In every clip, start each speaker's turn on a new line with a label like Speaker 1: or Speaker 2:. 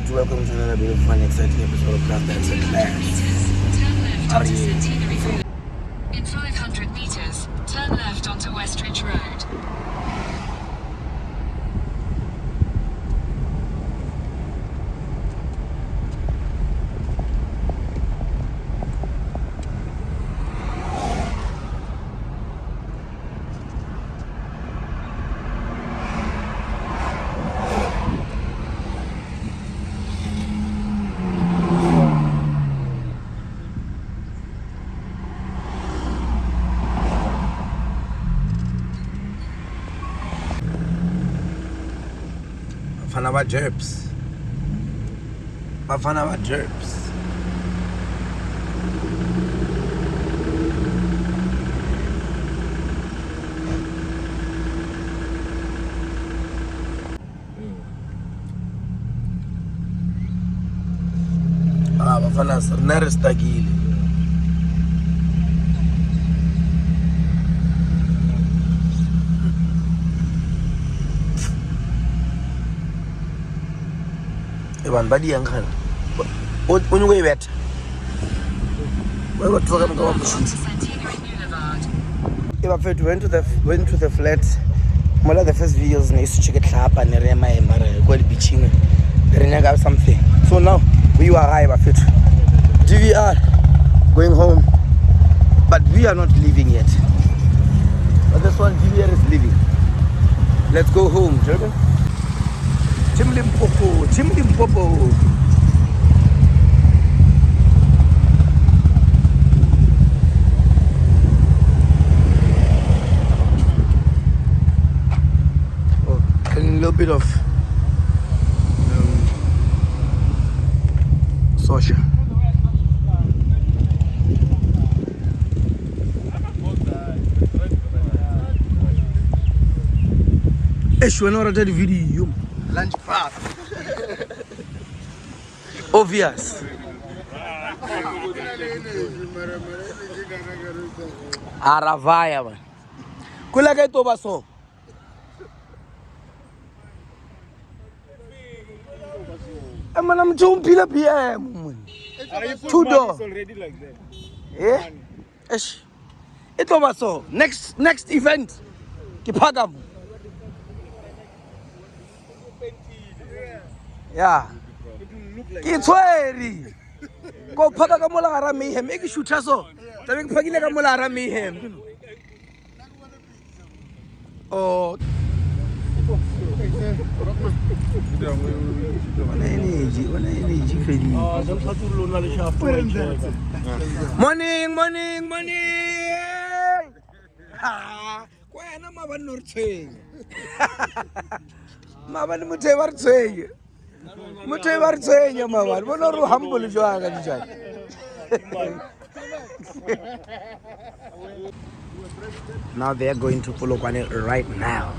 Speaker 1: right, welcome to another beautiful and exciting episode of Class That's at Last.
Speaker 2: In 500 meters, turn left onto Westridge Road.
Speaker 1: Bafana ba jerps. Bafana sirnere stakile. Eban badi yang kana. Onye go ibet. We go tsoga mka wambushitsi. Eba fethu went to the flat. Mola the first videos na isu check it hlapa ne re ma emare go beaching. Re nyaka something. So now we are high eba fethu. DVR going home. But we are not leaving yet. But this one DVR is leaving. Let's go home, Durban. Tim Limpopo. Oh, a little bit of social. When I did the video, lunch pass. Obvious. Aravaya man. Kula kay to baso. I'm jumping up here. Two door.
Speaker 3: Already like that.
Speaker 1: Eh? Esh. Ito baso. Next event. Kipagam. Yeah. Ke tshweri go phaka ka mola gara mayhem e ke shootha so tabe ke phakile ka mola gara mayhem oh wana energy fedi morning ha kwena mabana no rtsheng mabana mothe ba rtsheng humble. Now they are going to Polokwane right now.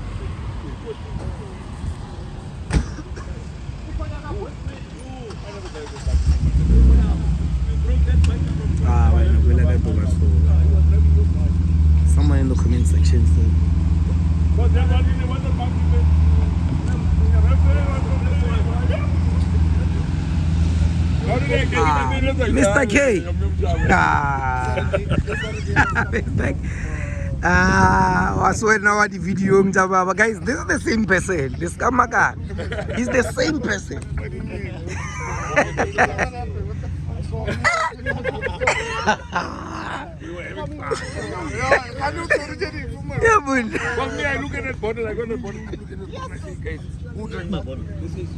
Speaker 1: Someone in the comment section said Mr. K. I swear now at the video, guys, this is the same person. This Kamaka is the same person. Yeah, but
Speaker 3: For me, I look at that bottle, I got the bottle, look at this guys. Who drank my bottle? This is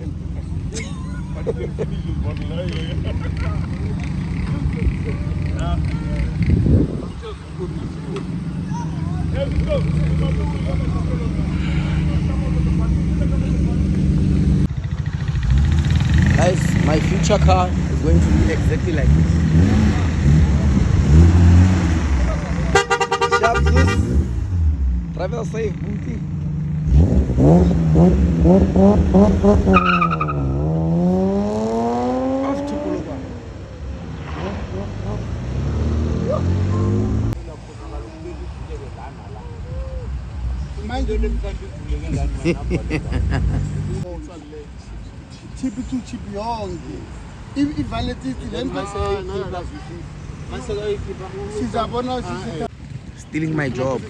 Speaker 1: guys, my future car is going to be exactly like this. Sharp use, travel safe, booty.
Speaker 4: cheap to cheap yonke. If validity then
Speaker 1: Stealing my job.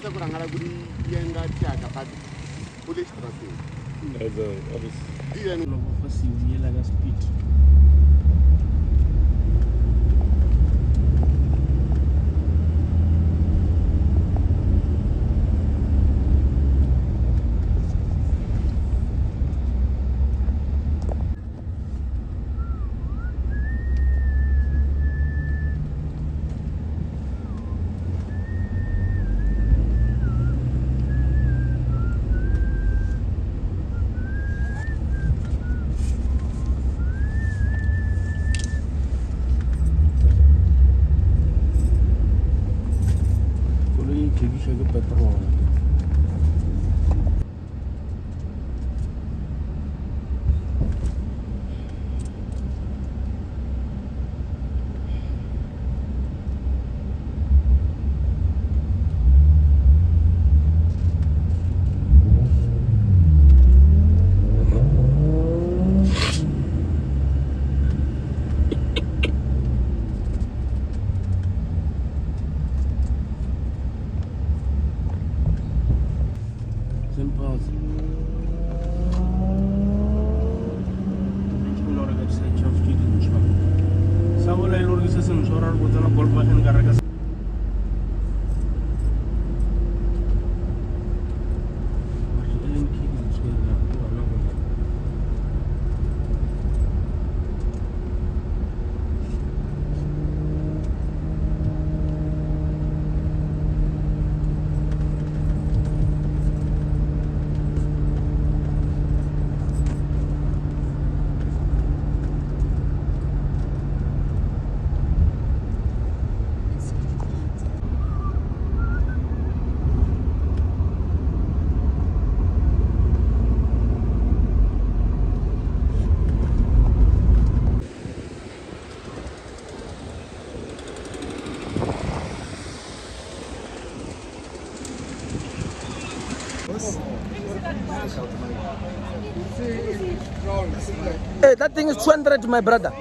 Speaker 1: Hey, that thing is 200, my brother.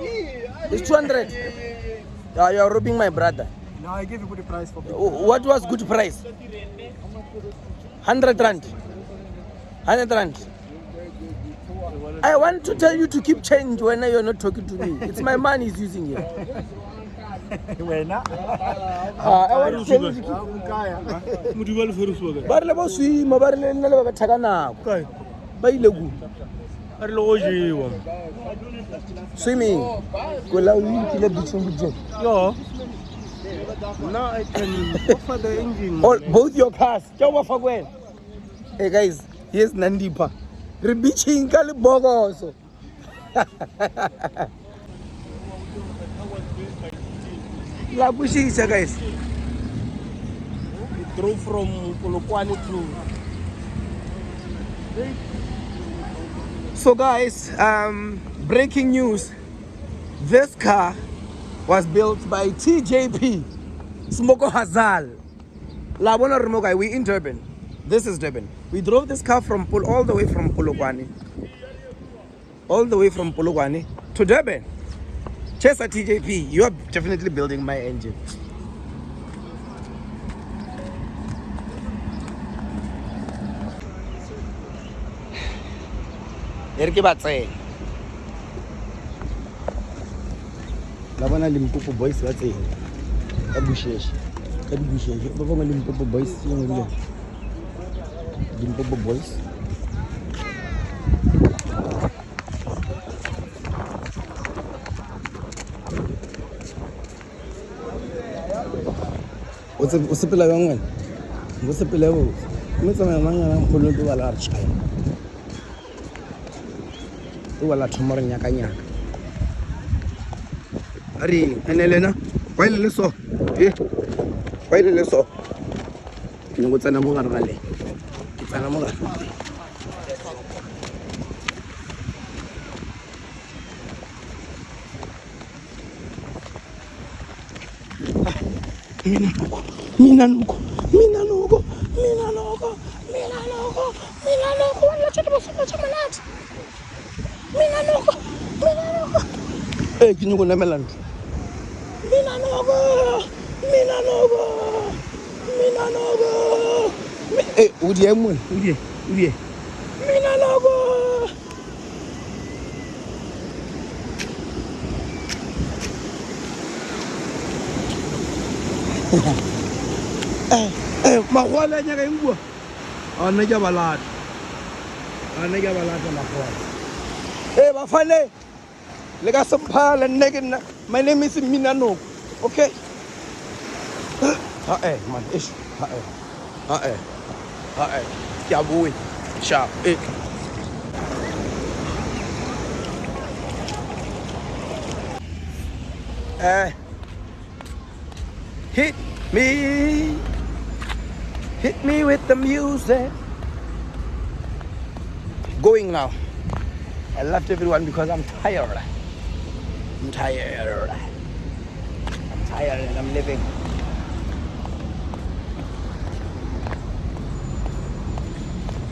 Speaker 1: It's 200. You are robbing my brother.
Speaker 4: No, I gave you good price for
Speaker 1: What was good price? 100 rand. 100 rand. I want to tell you to keep change when you're not talking to me. It's my money he's using here. I want to tell you to keep. Barle bo swima, barle nna le ba thaka nako. Ba ile ku. Are lo jewa. Swimming. Go la u kile beaching with yo. Now I can offer the engine. All both your cars. Hey guys, here's Nandipa. We're beaching ka le bogoso. La bushisa guys. We drove from Polokwane to. So guys, breaking news. This car was built by TJP Smoko Hazal. La bona remoga, we in Durban. This is Durban. We drove this car from all the way from Polokwane. All the way from Polokwane to Durban. Chesa TJP, you are definitely building my engine. Erke batse. La bona Limpopo boys ba tseng. Ka busheshe. Ka busheshe. Ba bona Limpopo boys yung ile. Limpopo boys. O sepela yang wena. Go sepela bo. Me tsamaya mangana kholo to wala archai. To wala thomoreng ya kanyaka. Ari enelena wa ile so wa ile so ke go tsena mo gare ga le ke tsena mo gare mina nuko wala tshela ba fela tshela mina nuko Hey, can you go to Melan? Minanogo! Minanogo! Minanogo! Hey, Udi Emun, Udi. Minanogo! Magwala niya kayong buwa. Ano niya balat? Ano niya balat na magwala? Hey, Bafane! Lega sampala negin na. My name is Minano. Okay? Man, ish. Yeah, boy. Sharp. Hit me. Hit me with the music. Going now. I left everyone because I'm tired. I'm tired and I'm leaving.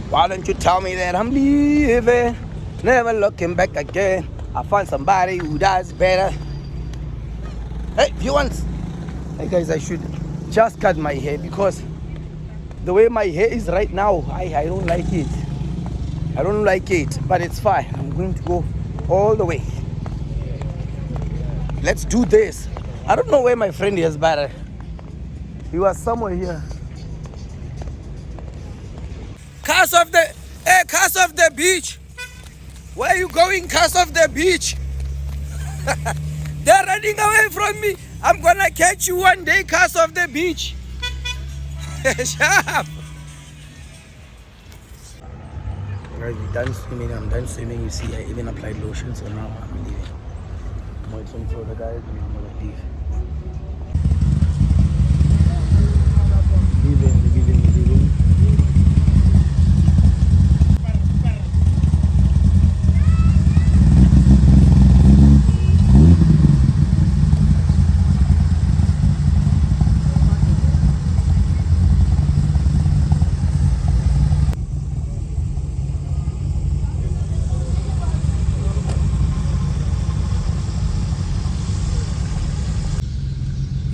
Speaker 1: Why don't you tell me that I'm leaving? Never looking back again. I find somebody who does better. Hey, viewers. Hey guys, I should just cut my hair because the way my hair is right now, I don't like it. I don't like it, but it's fine. I'm going to go all the way. Let's do this. I don't know where my friend is, but he was somewhere here. Cars of the beach. Where are you going, cars of the beach? They're running away from me. I'm gonna catch you one day, cars of the beach. Sharp. Guys, we're done swimming. I'm done swimming. You see, I even applied lotion, so now I'm leaving. I'm waiting for the guys and I'm gonna leave. Leaving.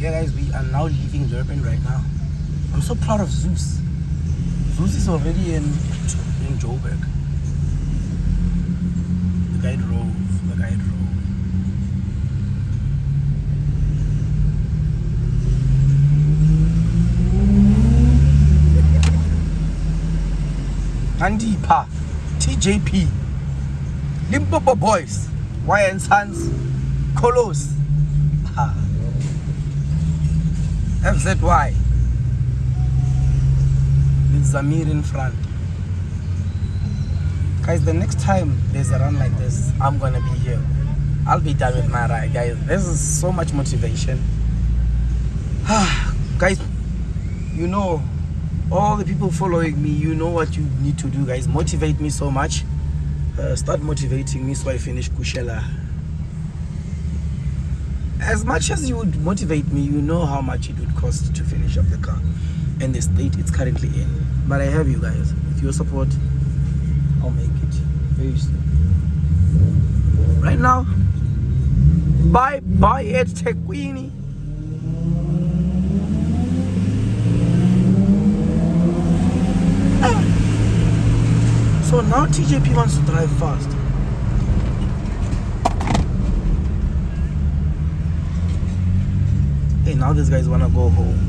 Speaker 1: Yeah guys, we are now leaving Durban right now. I'm so proud of Zeus. Zeus is already in Joburg. The guy drove. Andipa, TJP, Limpopo Boys, YN Sons, Kolos. FZY with Zamir in front. Guys, the next time there's a run like this, I'm gonna be here. I'll be done with my ride, guys. This is so much motivation. Guys, you know, all the people following me, you know what you need to do, guys. Motivate me so much. Start motivating me so I finish Kushela. As much as you would motivate me, you know how much it would cost to finish up the car and the state it's currently in. But I have you guys. With your support, I'll make it very soon. Right now, bye at Tequini. So now TJP wants to drive fast. Hey, now these guys wanna go home.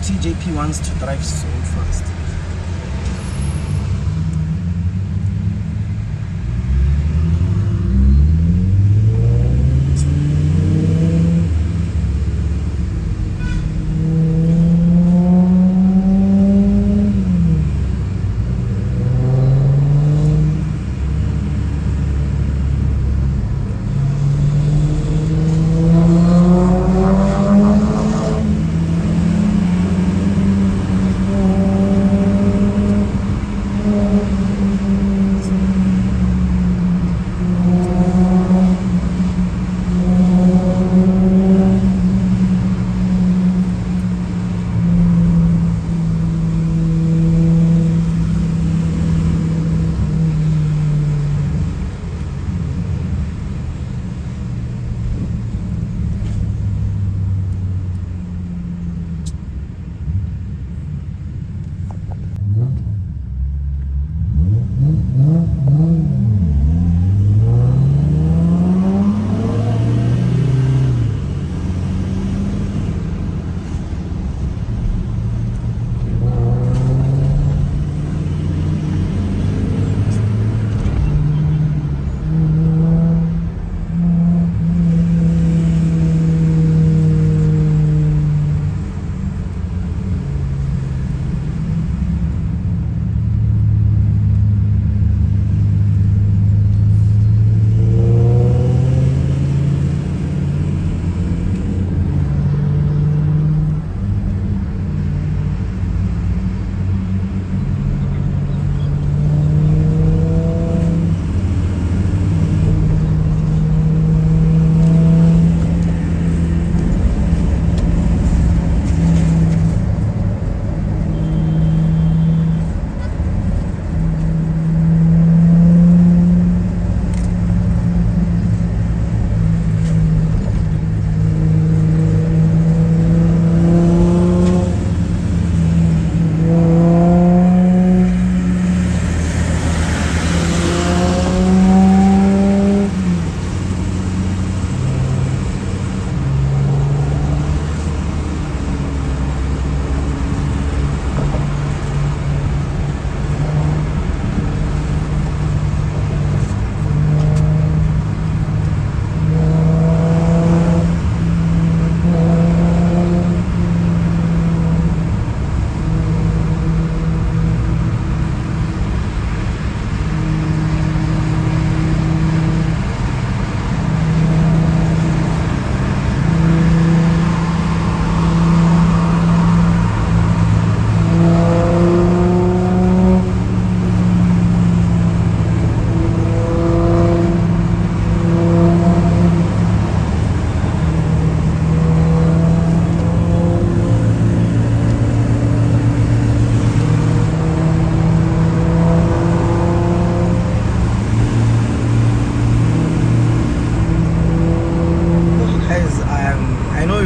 Speaker 1: TJP wants to drive so fast.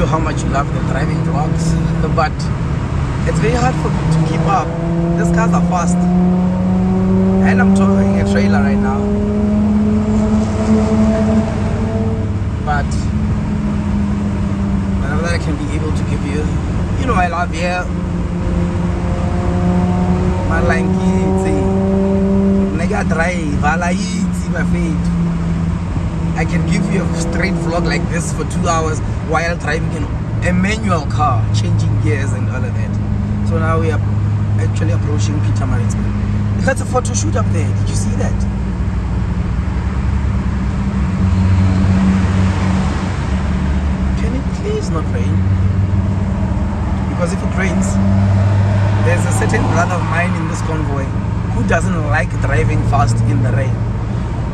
Speaker 1: How much you love the driving vlogs, but it's very hard for me to keep up. These cars are fast, and I'm towing a trailer right now. But whatever that I can be able to give you, you know, I love you. Malangi, nigga drive, my feet. I can give you a straight vlog like this for 2 hours while driving a manual car, changing gears and all of that. So now we are actually approaching Peter Maritzburg. That's a photo shoot up there. Did you see that? Can it please not rain? Because if it rains, there's a certain brother of mine in this convoy who doesn't like driving fast in the rain.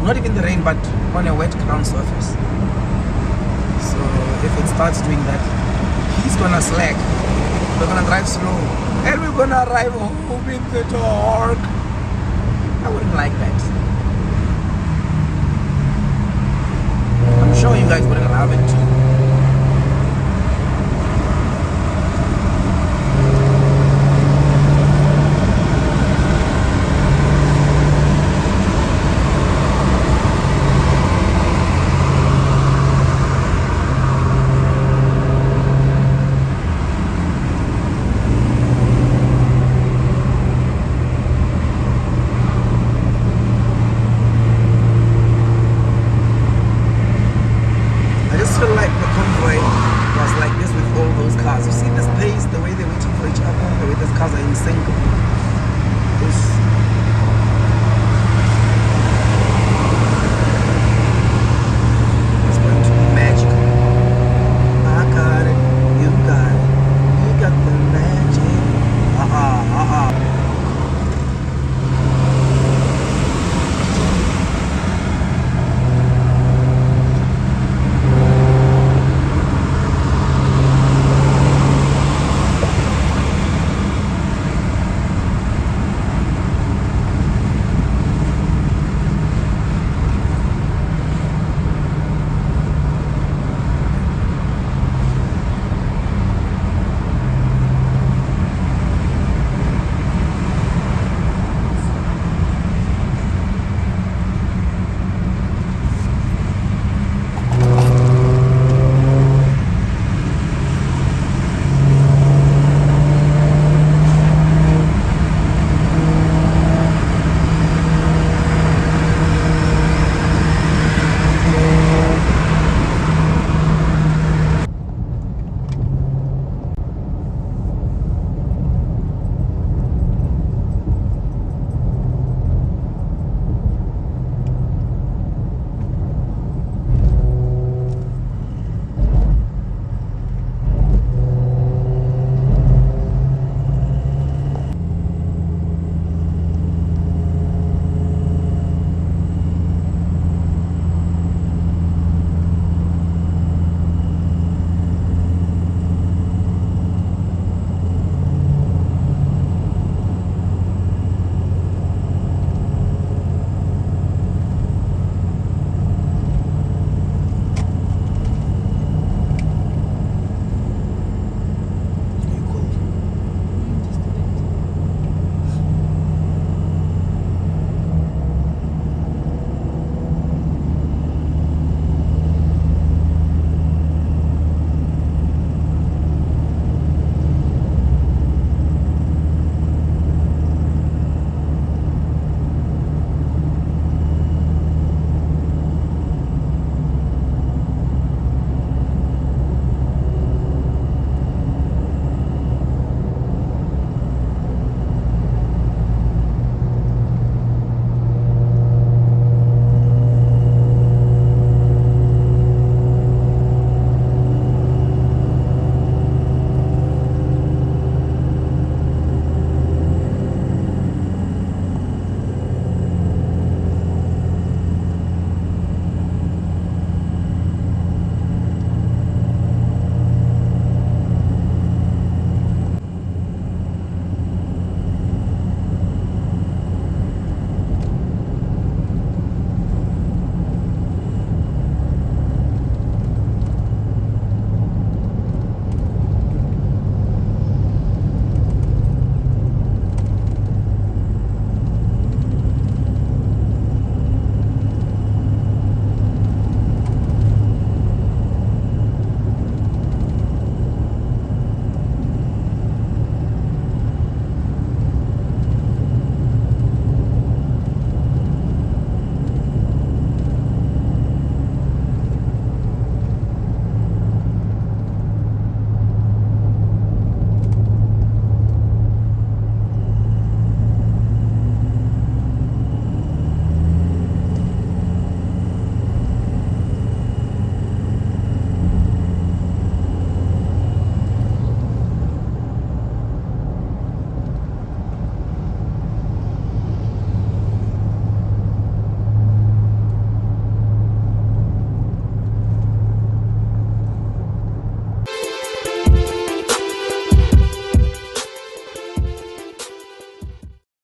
Speaker 1: Not even the rain, but on a wet ground surface. So if it starts doing that, he's gonna slack. We're gonna drive slow, and we're gonna arrive home in the dark. I wouldn't like that.